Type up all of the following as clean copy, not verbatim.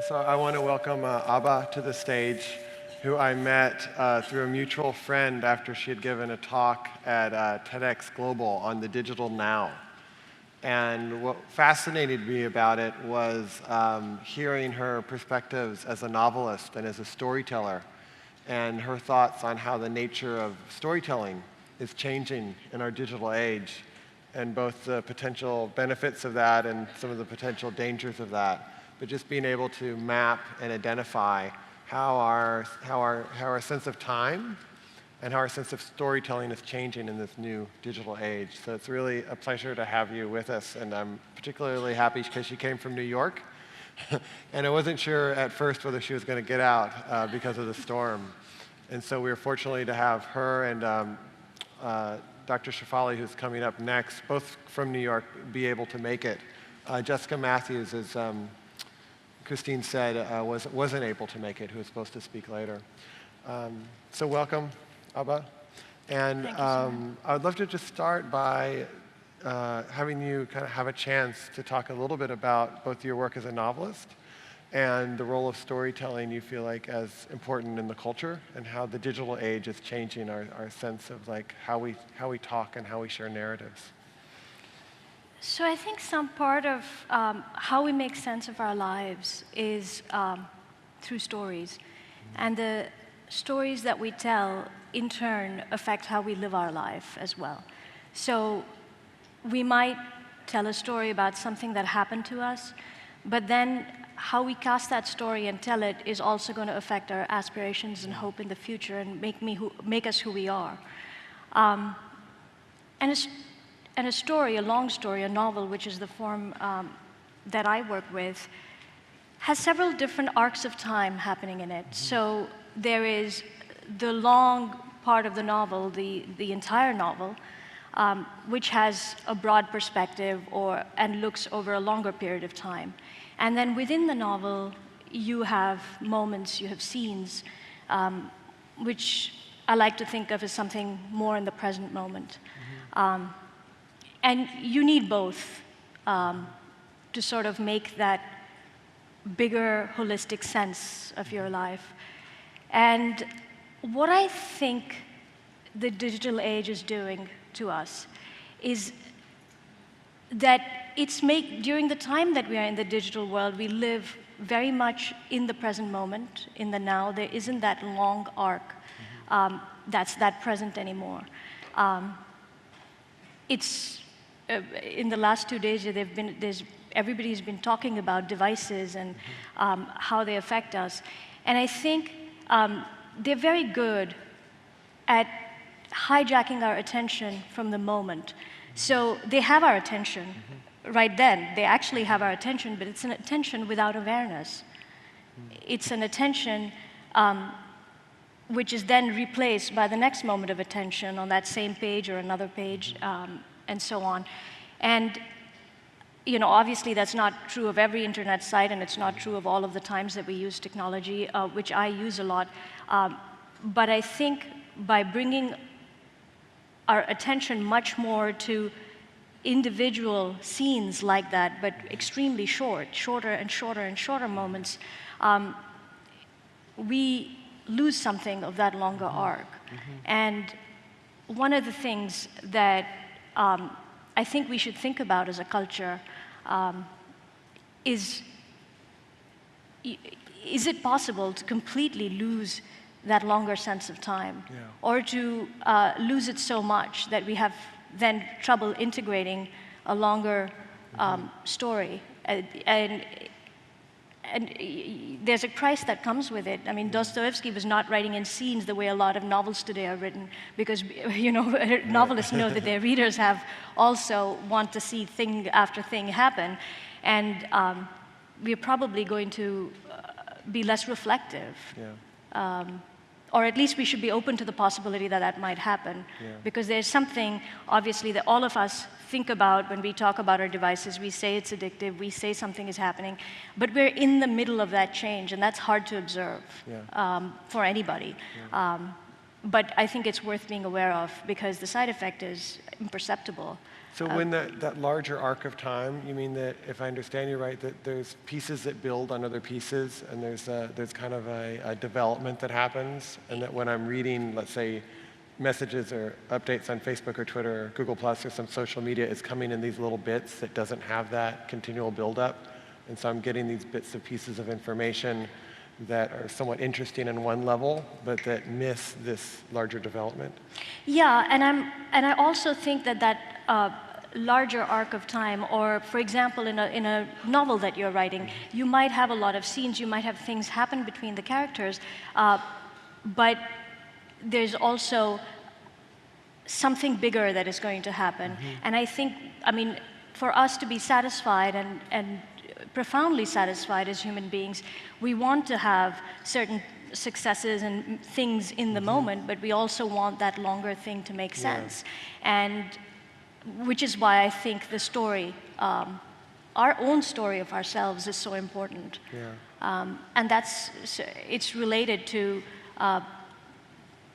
So I want to welcome Abba to the stage, who I met through a mutual friend after she had given a talk at TEDx Global on the digital now. And what fascinated me about it was hearing her perspectives as a novelist and as a storyteller, and her thoughts on how the nature of storytelling is changing in our digital age, and both the potential benefits of that and some of the potential dangers of that. But just being able to map and identify how our sense of time and how our sense of storytelling is changing in this new digital age. So it's really a pleasure to have you with us, and I'm particularly happy because she came from New York, and I wasn't sure at first whether she was going to get out because of the storm. And so we were fortunate to have her and Dr. Shafali, who's coming up next, both from New York, be able to make it. Jessica Matthews, as Christine said, wasn't able to make it, who was supposed to speak later. So welcome, Abba. And Thank you, I would love to just start by having you kind of have a chance to talk a little bit about both your work as a novelist and the role of storytelling you feel like as important in the culture, and how the digital age is changing our sense of like how we talk and how we share narratives. So I think some part of how we make sense of our lives is through stories. And the stories that we tell, in turn, affect how we live our life as well. So we might tell a story about something that happened to us, but then how we cast that story and tell it is also going to affect our aspirations and hope in the future and make us who we are. And a story, a long story, a novel, which is the form that I work with, has several different arcs of time happening in it. So there is the long part of the novel, the entire novel, which has a broad perspective and looks over a longer period of time. And then within the novel, you have moments, you have scenes, which I like to think of as something more in the present moment. And you need both to sort of make that bigger, holistic sense of your life. And what I think the digital age is doing to us is that during the time that we are in the digital world, we live very much in the present moment, in the now. There isn't that long arc that's that present anymore. In the last 2 days, everybody's been talking about devices and how they affect us. And I think they're very good at hijacking our attention from the moment. So they have our attention right then. They actually have our attention, but it's an attention without awareness. It's an attention which is then replaced by the next moment of attention on that same page or another page, and so on. And obviously that's not true of every internet site, and it's not true of all of the times that we use technology, which I use a lot. But I think by bringing our attention much more to individual scenes like that, but extremely shorter and shorter and shorter moments, we lose something of that longer arc. And one of the things that I think we should think about as a culture is it possible to completely lose that longer sense of time, or to lose it so much that we have then trouble integrating a longer story? And there's a price that comes with it. I mean, Dostoevsky was not writing in scenes the way a lot of novels today are written, because novelists know that their readers also want to see thing after thing happen, and we're probably going to be less reflective. Or at least we should be open to the possibility that that might happen. Because there's something, obviously, that all of us think about when we talk about our devices. We say it's addictive, we say something is happening, but we're in the middle of that change, and that's hard to observe for anybody. but I think it's worth being aware of because the side effect is imperceptible. So when that larger arc of time, you mean that, if I understand you right, that there's pieces that build on other pieces, and there's kind of a development that happens, and that when I'm reading, let's say, messages or updates on Facebook or Twitter or Google Plus or some social media, it's coming in these little bits that doesn't have that continual buildup, and so I'm getting these bits of pieces of information that are somewhat interesting on one level, but that miss this larger development. Yeah, and I also think that larger arc of time, or for example, in a novel that you're writing, you might have a lot of scenes, you might have things happen between the characters, but there's also something bigger that is going to happen. And I think, I mean, for us to be satisfied and profoundly satisfied as human beings, we want to have certain successes and things in the moment, but we also want that longer thing to make sense. And which is why I think the story, our own story of ourselves, is so important. And it's related to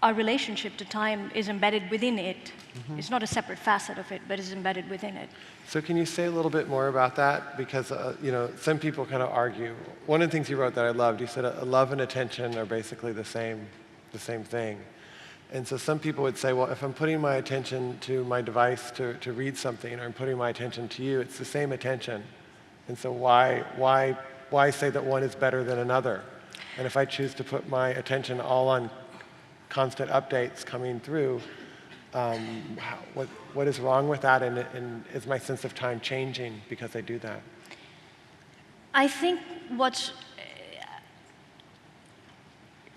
our relationship to time is embedded within it. It's not a separate facet of it, but is embedded within it. So can you say a little bit more about that? Because some people kind of argue. One of the things you wrote that I loved, you said love and attention are basically the same thing. And so some people would say, well, if I'm putting my attention to my device to read something, or I'm putting my attention to you, it's the same attention. And so why say that one is better than another? And if I choose to put my attention all on constant updates coming through, what is wrong with that, and is my sense of time changing because I do that? I think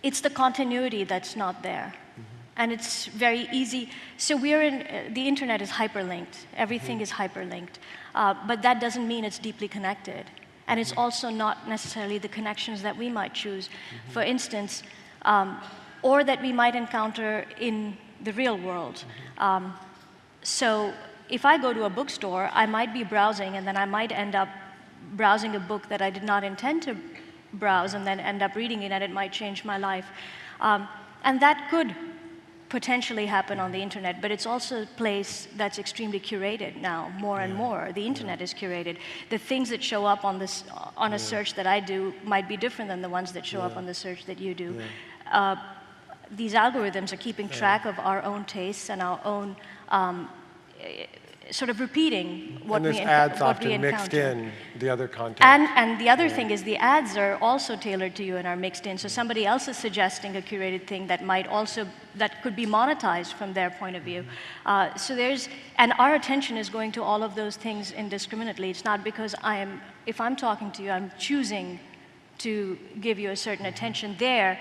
it's the continuity that's not there. And it's very easy. So the internet is hyperlinked. Everything is hyperlinked. But that doesn't mean it's deeply connected. And it's also not necessarily the connections that we might choose, for instance, or that we might encounter in the real world. So if I go to a bookstore, I might be browsing, and then I might end up browsing a book that I did not intend to browse, and then end up reading it, and it might change my life. And that could potentially happen on the internet, but it's also a place that's extremely curated now, more and more. The internet is curated. The things that show up on a search that I do might be different than the ones that show up on the search that you do. These algorithms are keeping track of our own tastes and our own sort of repeating what we encounter. And there's ads often mixed in the other content. And the other thing is the ads are also tailored to you and are mixed in. So somebody else is suggesting a curated thing that could be monetized from their point of view. And our attention is going to all of those things indiscriminately. It's not because if I'm talking to you, I'm choosing to give you a certain attention there.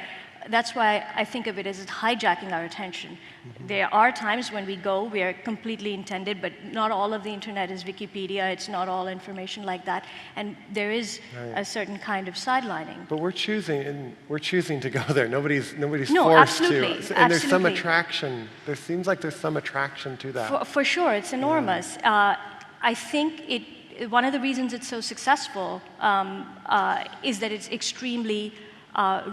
That's why I think of it as hijacking our attention. There are times when we are completely intended, but not all of the internet is Wikipedia. It's not all information like that. And there is a certain kind of sidelining. But we're choosing to go there. Nobody's forced absolutely, to. And there's some attraction. There seems like there's some attraction to that. For sure, it's enormous. I think one of the reasons it's so successful is that it's extremely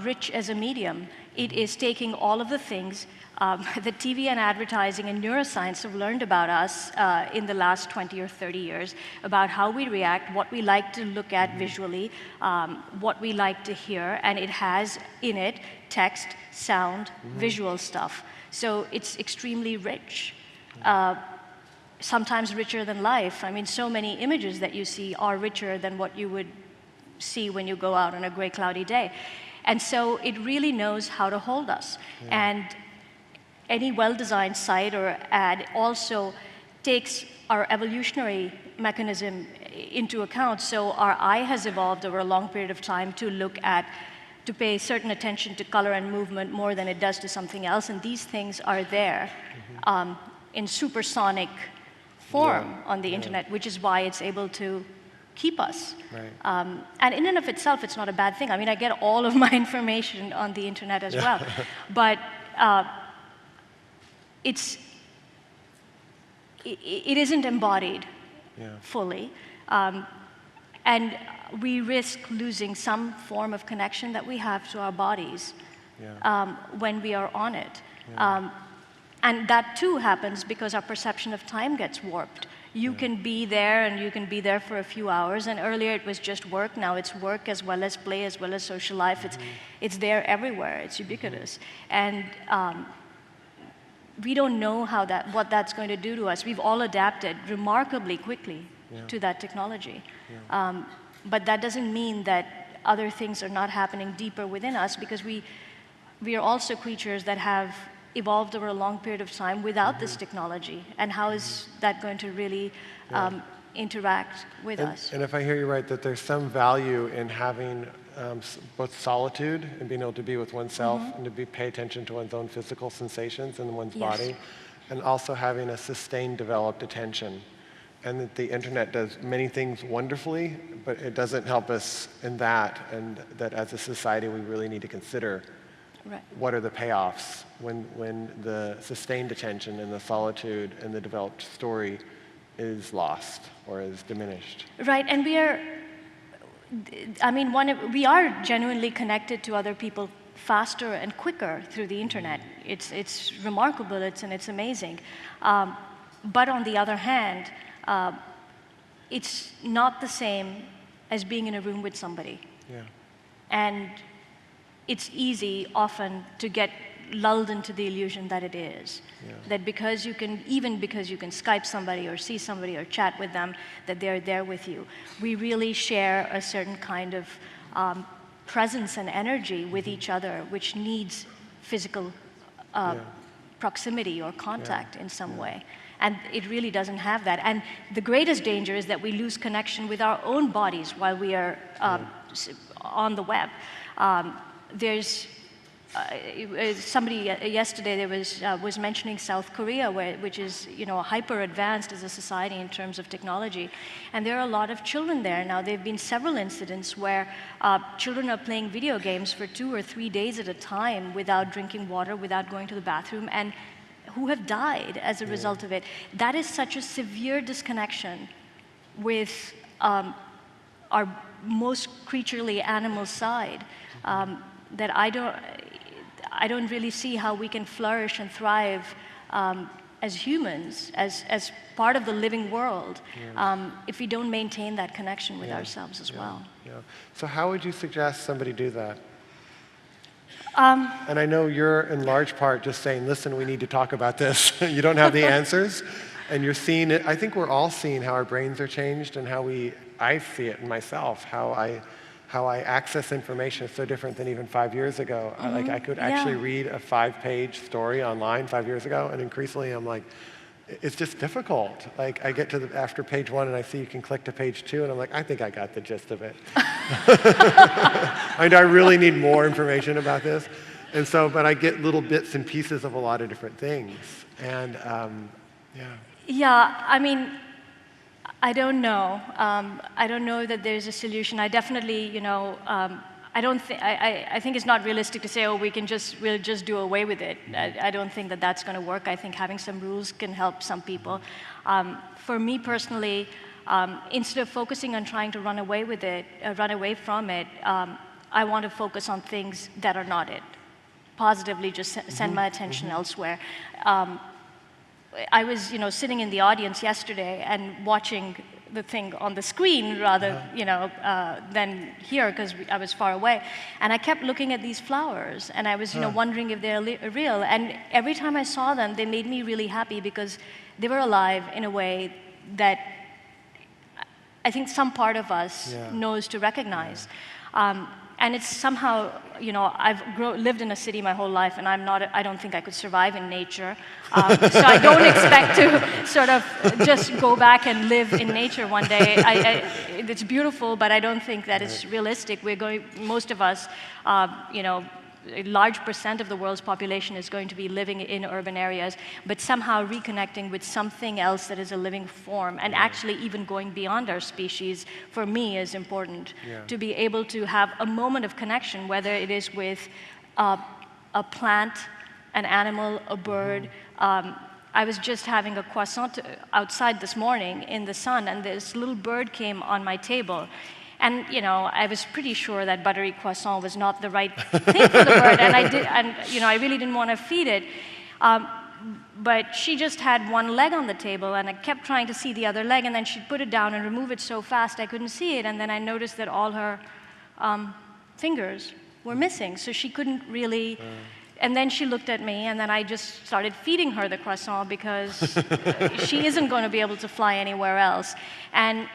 rich as a medium. It is taking all of the things that TV and advertising and neuroscience have learned about us in the last 20 or 30 years, about how we react, what we like to look at visually, what we like to hear, and it has in it text, sound, visual stuff. So it's extremely rich. Sometimes richer than life. I mean, so many images that you see are richer than what you would see when you go out on a gray, cloudy day. And so it really knows how to hold us. And any well-designed site or ad also takes our evolutionary mechanism into account. So our eye has evolved over a long period of time to pay certain attention to color and movement more than it does to something else. And these things are there in supersonic form on the internet, which is why it's able to keep us. And in and of itself, it's not a bad thing. I mean, I get all of my information on the internet as well. But it isn't embodied fully. And we risk losing some form of connection that we have to our bodies when we are on it. And that too happens because our perception of time gets warped. You can be there, and you can be there for a few hours, and earlier it was just work, now it's work as well as play, as well as social life. It's there everywhere, it's ubiquitous. And we don't know what that's going to do to us. We've all adapted remarkably quickly to that technology. But that doesn't mean that other things are not happening deeper within us, because we are also creatures that have evolved over a long period of time without this technology. And how is that going to really interact with us? And if I hear you right, that there's some value in having both solitude and being able to be with oneself and to pay attention to one's own physical sensations in one's body, and also having a sustained developed attention. And that the internet does many things wonderfully, but it doesn't help us in that, and that as a society we really need to consider what are the payoffs when the sustained attention and the solitude and the developed story is lost or is diminished. Right, and we are genuinely connected to other people faster and quicker through the internet. It's remarkable, and it's amazing. But on the other hand, it's not the same as being in a room with somebody. And it's easy often to get lulled into the illusion that it is. That because you can Skype somebody or see somebody or chat with them, that they're there with you. We really share a certain kind of presence and energy with each other, which needs physical proximity or contact in some way. And it really doesn't have that. And the greatest danger is that we lose connection with our own bodies while we are on the web. There's somebody yesterday was mentioning South Korea, which is hyper advanced as a society in terms of technology, and there are a lot of children there now. There have been several incidents where children are playing video games for 2 or 3 days at a time without drinking water, without going to the bathroom, and who have died as a result of it. That is such a severe disconnection with our most creaturely animal side. That I don't really see how we can flourish and thrive as humans, as part of the living world, if we don't maintain that connection with ourselves as well. So how would you suggest somebody do that? And I know you're in large part just saying, listen, we need to talk about this. You don't have the answers, and you're seeing it. I think we're all seeing how our brains are changed, and I see it in myself, how I access information is so different than even 5 years ago. I could actually read a 5-page story online 5 years ago, and increasingly I'm like, it's just difficult. Like, I get to after page 1 and I see you can click to page 2, and I'm like, I think I got the gist of it. I really need more information about this. And so, but I get little bits and pieces of a lot of different things. And I don't know. I don't know that there's a solution. I definitely, I think it's not realistic to say, oh, we'll just do away with it. I don't think that that's going to work. I think having some rules can help some people. For me personally, instead of focusing on trying to run away from it, I want to focus on things that are not it. Positively, just send my attention elsewhere. I was, sitting in the audience yesterday and watching the thing on the screen rather, than here, because I was far away. And I kept looking at these flowers, and I was, wondering if they're real. And every time I saw them, they made me really happy because they were alive in a way that I think some part of us knows to recognize. And it's somehow, I've lived in a city my whole life, and I don't think I could survive in nature. So I don't expect to sort of just go back and live in nature one day. It's beautiful, but I don't think that it's realistic. Most of us, a large percent of the world's population is going to be living in urban areas, but somehow reconnecting with something else that is a living form, and actually even going beyond our species, for me, is important. To be able to have a moment of connection, whether it is with a plant, an animal, a bird. I was just having a croissant outside this morning in the sun, and this little bird came on my table. And I was pretty sure that buttery croissant was not the right thing for the bird, and I really didn't want to feed it. But she just had one leg on the table, and I kept trying to see the other leg, and then she'd put it down and remove it so fast I couldn't see it, and then I noticed that all her fingers were missing, so she couldn't really. And then she looked at me, and then I just started feeding her the croissant because she isn't going to be able to fly anywhere else. And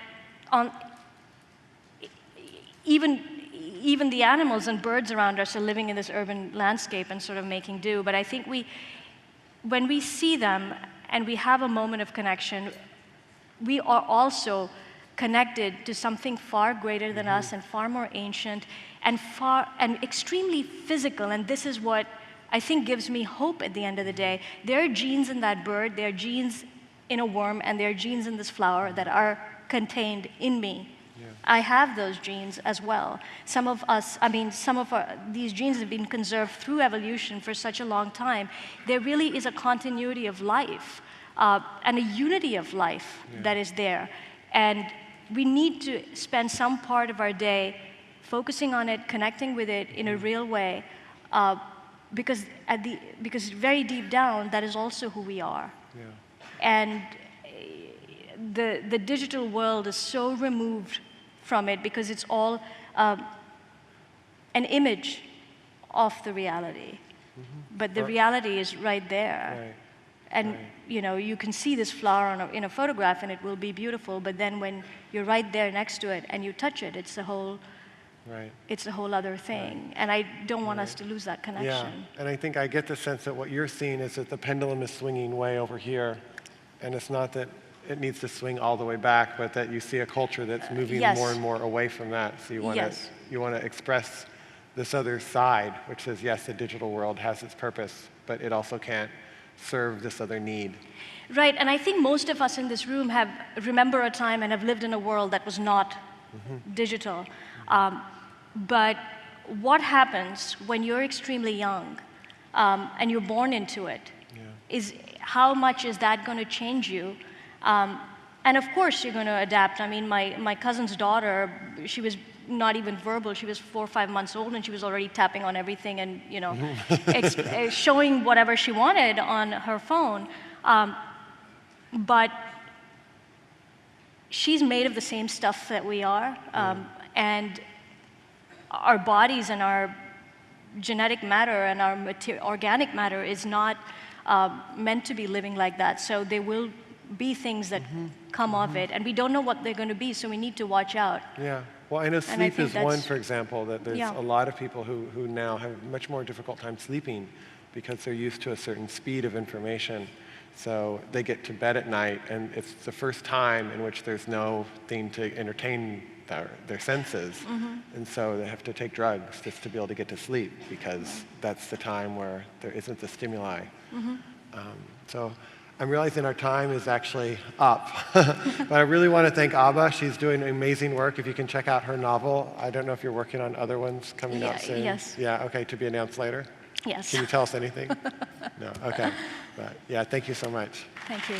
even the animals and birds around us are living in this urban landscape and sort of making do. But I think when we see them and we have a moment of connection, we are also connected to something far greater than us and far more ancient and extremely physical. And this is what I think gives me hope at the end of the day. There are genes in that bird, there are genes in a worm, and there are genes in this flower that are contained in me. Yeah. I have those genes as well. These genes have been conserved through evolution for such a long time. There really is a continuity of life and a unity of life that is there. And we need to spend some part of our day focusing on it, connecting with it in a real way, because very deep down, that is also who we are. Yeah. And the digital world is so removed from it because it's all an image of the reality. But the reality is right there. Right. And you can see this flower in a photograph and it will be beautiful, but then when you're right there next to it and you touch it, it's a whole other thing. Right. And I don't want us to lose that connection. Yeah, and I think I get the sense that what you're seeing is that the pendulum is swinging way over here, and it's not that it needs to swing all the way back, but that you see a culture that's moving more and more away from that. So you want to express this other side, which says, yes, the digital world has its purpose, but it also can't serve this other need. Right, and I think most of us in this room remember a time and have lived in a world that was not digital. But what happens when you're extremely young and you're born into it is how much is that going to change you? And of course you're going to adapt. I mean, my cousin's daughter, she was not even verbal. She was 4 or 5 months old, and she was already tapping on everything and showing whatever she wanted on her phone. But she's made of the same stuff that we are, and our bodies and our genetic matter and our organic matter is not meant to be living like that. So there will be things that come of it, and we don't know what they're going to be, so we need to watch out. Yeah. Well, I know sleep is one, for example, that there's a lot of people who now have much more difficult time sleeping because they're used to a certain speed of information. So they get to bed at night, and it's the first time in which there's no thing to entertain their senses. And so they have to take drugs just to be able to get to sleep because that's the time where there isn't the stimuli. So I'm realizing our time is actually up. But I really want to thank Abha. She's doing amazing work. If you can check out her novel. I don't know if you're working on other ones coming out soon. Yes. Yeah, okay, to be announced later? Yes. Can you tell us anything? No, okay. But yeah, thank you so much. Thank you.